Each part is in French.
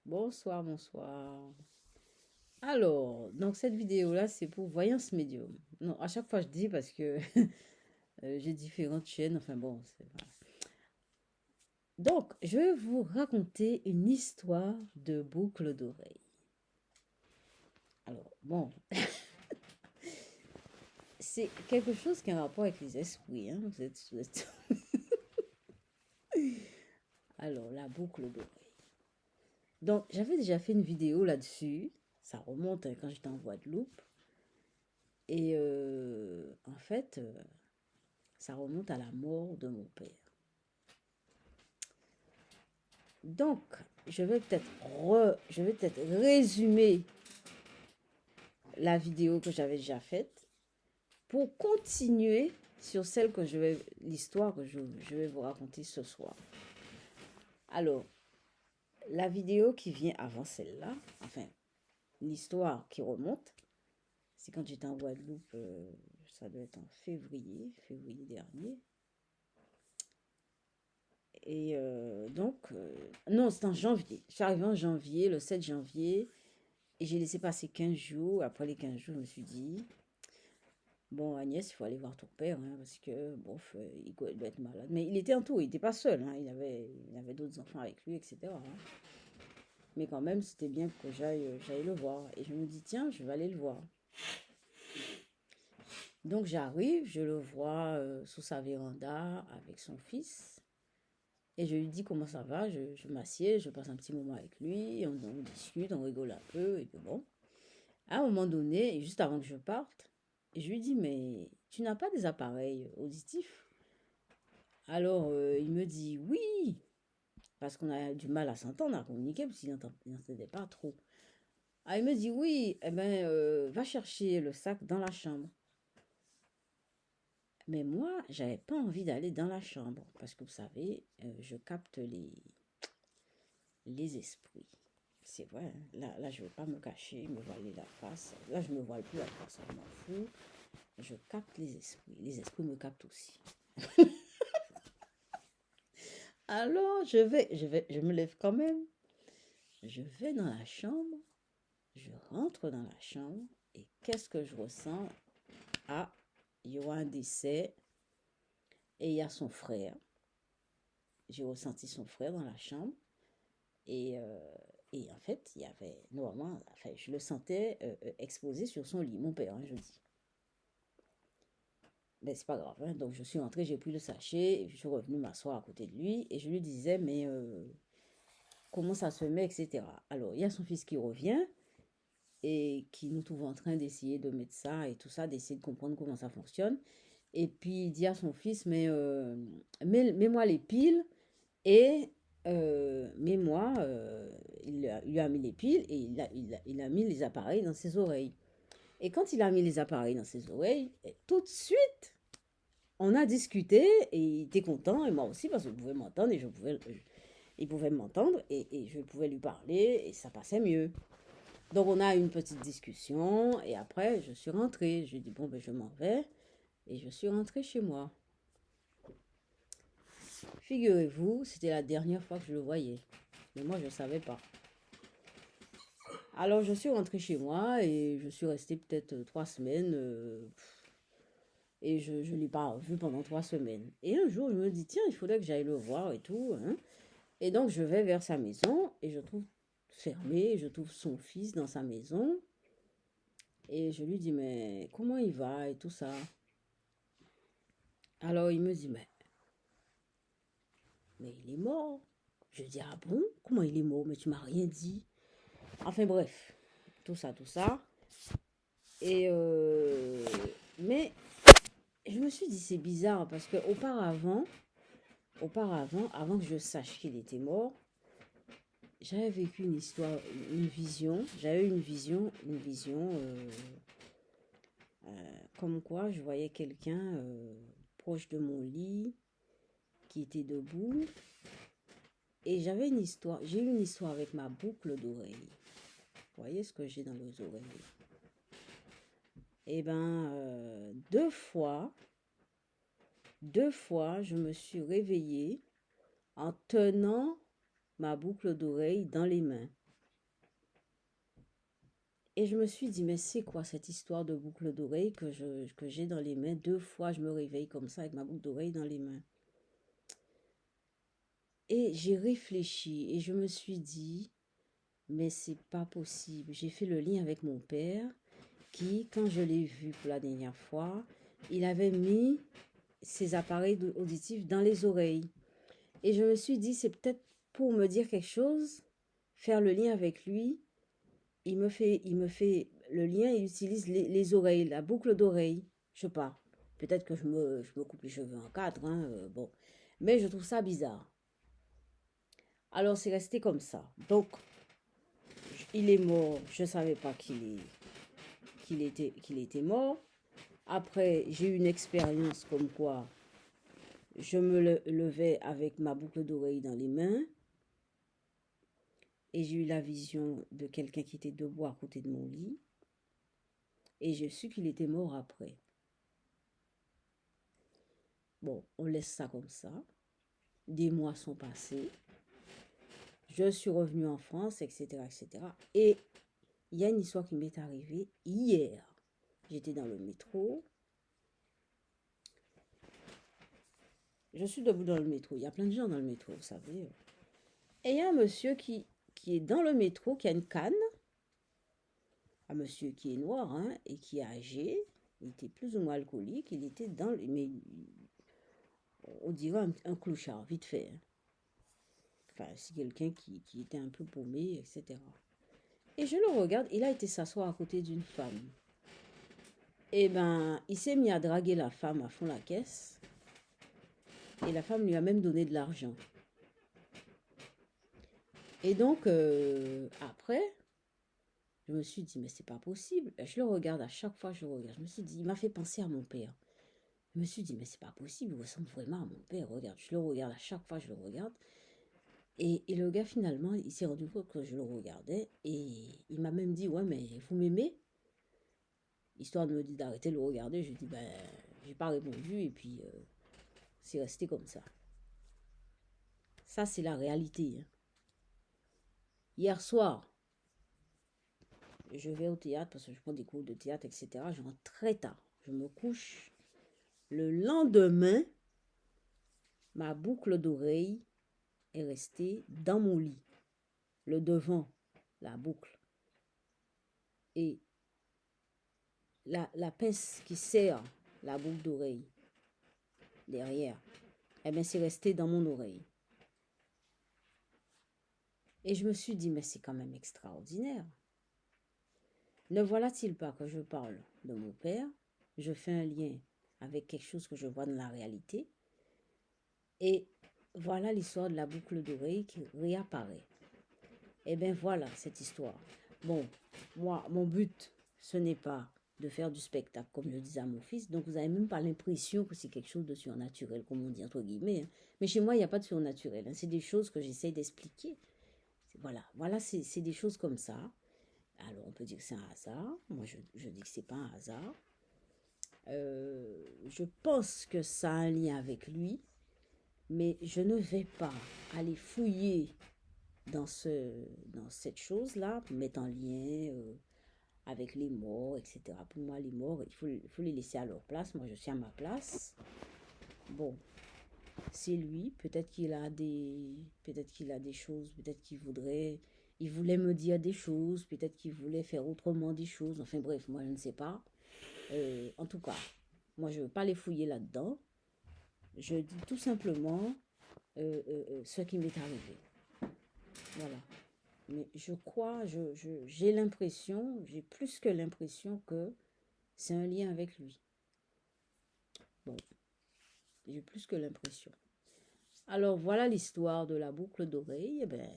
Bonsoir, bonsoir. Alors, donc cette vidéo-là, c'est pour Voyance Médium. Non, à chaque fois je dis parce que j'ai différentes chaînes. Enfin bon, voilà. Donc, je vais vous raconter une histoire de boucle d'oreille. Alors, bon, c'est quelque chose qui a un rapport avec les esprits. Hein, Alors, la boucle d'oreille. Donc, j'avais déjà fait une vidéo là-dessus. Ça remonte quand j'étais en Guadeloupe. Et en fait, ça remonte à la mort de mon père. Donc, je vais peut-être résumer la vidéo que j'avais déjà faite pour continuer sur l'histoire que je vais vous raconter ce soir. Alors, la vidéo qui vient avant celle-là, enfin, l'histoire qui remonte, c'est quand j'étais en Guadeloupe, ça doit être en février dernier. Et non, c'est en janvier. Je suis arrivée en janvier, le 7 janvier. Et j'ai laissé passer 15 jours. Après les 15 jours, je me suis dit, bon, Agnès, il faut aller voir ton père, hein, parce que, bon, il doit être malade. Mais il était entouré, il n'était pas seul, hein, il avait d'autres enfants avec lui, etc. Hein. Mais quand même, c'était bien que j'aille le voir. Et je me dis, tiens, je vais aller le voir. Donc j'arrive, je le vois sous sa véranda avec son fils. Et je lui dis comment ça va, je m'assieds, je passe un petit moment avec lui, on discute, on rigole un peu, et puis bon. À un moment donné, juste avant que je parte, je lui dis, mais tu n'as pas des appareils auditifs? Alors, il me dit, oui, parce qu'on a du mal à s'entendre, à communiquer, parce qu'il n'entendait pas trop. Ah, il me dit, oui, eh ben, va chercher le sac dans la chambre. Mais moi, j'avais pas envie d'aller dans la chambre, parce que vous savez, je capte les esprits. C'est vrai, hein. Là, je ne veux pas me cacher, me voiler la face. Là, je me voile plus la face, je m'en fous. Je capte les esprits. Les esprits me captent aussi. Alors, je me lève quand même. Je vais dans la chambre. Je rentre dans la chambre. Et qu'est-ce que je ressens? Ah, il y aura un décès. Et il y a son frère. J'ai ressenti son frère dans la chambre. Et, euh, et en fait, il y avait, normalement, enfin, je le sentais exposé sur son lit. Mon père, hein, je dis. Ben, c'est pas grave, hein. Donc, je suis entrée, j'ai pris le sachet. Et je suis revenue m'asseoir à côté de lui. Et je lui disais, mais comment ça se met, etc. Alors, il y a son fils qui revient et qui nous trouve en train d'essayer de mettre ça et tout ça, d'essayer de comprendre comment ça fonctionne. Et puis, il dit à son fils, mais mets-moi les piles et mets-moi, il lui a mis les piles et il a mis les appareils dans ses oreilles. Et quand il a mis les appareils dans ses oreilles, tout de suite, on a discuté et il était content et moi aussi parce que je pouvais m'entendre et il pouvait m'entendre et je pouvais lui parler et ça passait mieux. Donc on a eu une petite discussion et après je suis rentrée. Je lui ai dit bon ben je m'en vais et je suis rentrée chez moi. Figurez-vous, c'était la dernière fois que je le voyais. Mais moi je ne savais pas. Alors je suis rentrée chez moi et je suis restée peut-être 3 semaines et je ne l'ai pas vu pendant 3 semaines. Et un jour je me dis tiens il faudrait que j'aille le voir et tout. Hein. Et donc je vais vers sa maison et je trouve fermé, je trouve son fils dans sa maison. Et je lui dis, mais comment il va et tout ça. Alors il me dit, mais il est mort. Je dis, ah bon? Comment il est mort? Mais tu m'as rien dit. Enfin bref, tout ça, tout ça. Et mais je me suis dit, c'est bizarre parce que auparavant, avant que je sache qu'il était mort, j'avais vécu une histoire, une vision. J'avais une vision comme quoi je voyais quelqu'un proche de mon lit qui était debout. Et j'ai eu une histoire avec ma boucle d'oreille. Vous voyez ce que j'ai dans les oreilles? Eh ben, deux fois, je me suis réveillée en tenant ma boucle d'oreille dans les mains. Et je me suis dit, mais c'est quoi cette histoire de boucle d'oreille que j'ai dans les mains? 2 fois, je me réveille comme ça avec ma boucle d'oreille dans les mains. Et j'ai réfléchi et je me suis dit, mais c'est pas possible. J'ai fait le lien avec mon père qui, quand je l'ai vu pour la dernière fois, il avait mis ses appareils auditifs dans les oreilles. Et je me suis dit, c'est peut-être pour me dire quelque chose, faire le lien avec lui. Il me fait le lien, il utilise les oreilles, la boucle d'oreille. Je sais pas. Peut-être que je me coupe les cheveux en quatre, hein, bon. Mais je trouve ça bizarre. Alors c'est resté comme ça. Donc, il est mort. Je ne savais pas qu'il était mort. Après, j'ai eu une expérience comme quoi je me levais avec ma boucle d'oreille dans les mains et j'ai eu la vision de quelqu'un qui était debout à côté de mon lit et j'ai su qu'il était mort après. Bon, on laisse ça comme ça. Des mois sont passés. Je suis revenue en France, etc., etc. Et il y a une histoire qui m'est arrivée hier. J'étais dans le métro. Je suis debout dans le métro. Il y a plein de gens dans le métro, vous savez. Et il y a un monsieur qui est dans le métro, qui a une canne. Un monsieur qui est noir, hein, et qui est âgé. Il était plus ou moins alcoolique. Il était dans le... Mais on dirait un clochard, vite fait, hein. Enfin, c'est quelqu'un qui était un peu paumé, etc. Et je le regarde. Il a été s'asseoir à côté d'une femme. Et ben, il s'est mis à draguer la femme à fond la caisse. Et la femme lui a même donné de l'argent. Et donc, après, je me suis dit, mais c'est pas possible. Je le regarde à chaque fois, je le regarde. Je me suis dit, il m'a fait penser à mon père. Je me suis dit, mais c'est pas possible, il ressemble vraiment à mon père. Regarde, je le regarde à chaque fois, je le regarde. Et le gars, finalement, il s'est rendu compte que je le regardais. Et il m'a même dit, ouais, mais vous m'aimez? Histoire de me dire d'arrêter de le regarder. Je dis, ben, j'ai pas répondu. Et puis, c'est resté comme ça. Ça, c'est la réalité, hein. Hier soir, je vais au théâtre parce que je prends des cours de théâtre, etc. Je rentre très tard. Je me couche. Le lendemain, ma boucle d'oreille est restée dans mon lit. Le devant, la boucle. Et la pince qui serre la boucle d'oreille, derrière, eh bien, c'est resté dans mon oreille. Et je me suis dit, mais c'est quand même extraordinaire. Ne voilà-t-il pas que je parle de mon père, je fais un lien avec quelque chose que je vois dans la réalité, et voilà l'histoire de la boucle d'oreille qui réapparaît. Eh bien voilà cette histoire. Bon, moi, mon but, ce n'est pas de faire du spectacle, comme je disais à mon fils, donc vous n'avez même pas l'impression que c'est quelque chose de surnaturel, comme on dit entre guillemets, hein. Mais chez moi, il n'y a pas de surnaturel, hein. C'est des choses que j'essaye d'expliquer. Voilà, c'est des choses comme ça. Alors, on peut dire que c'est un hasard. Moi, je dis que c'est pas un hasard. Je pense que ça a un lien avec lui, mais je ne vais pas aller fouiller dans cette chose-là, mettre en lien avec les morts, etc. Pour moi, les morts, il faut les laisser à leur place. Moi, je suis à ma place. Bon, c'est lui. Peut-être qu'il a des choses, peut-être il voulait me dire des choses, peut-être qu'il voulait faire autrement des choses. Enfin bref, moi, je ne sais pas. En tout cas, moi, je ne veux pas les fouiller là-dedans. Je dis tout simplement ce qui m'est arrivé. Voilà. Mais je crois, j'ai l'impression, j'ai plus que l'impression que c'est un lien avec lui. Bon, j'ai plus que l'impression. Alors voilà l'histoire de la boucle d'oreille. Eh ben,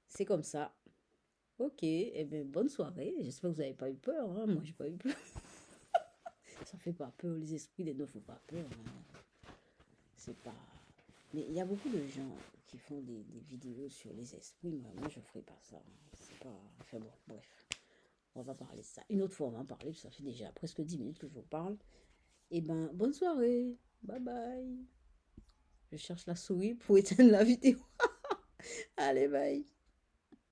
c'est comme ça. Ok, eh ben, bonne soirée. J'espère que vous n'avez pas eu peur, hein. Moi, j'ai pas eu peur. Ça fait pas peur. Les esprits des ne font pas peur, hein. C'est pas. Mais il y a beaucoup de gens qui font des vidéos sur les esprits. Moi, je ne ferai pas ça. C'est pas. Enfin bon, bref. On va parler de ça. Une autre fois, on va en parler. Ça fait déjà presque 10 minutes que je vous parle. Eh ben, bonne soirée. Bye bye. Je cherche la souris pour éteindre la vidéo. Allez, bye.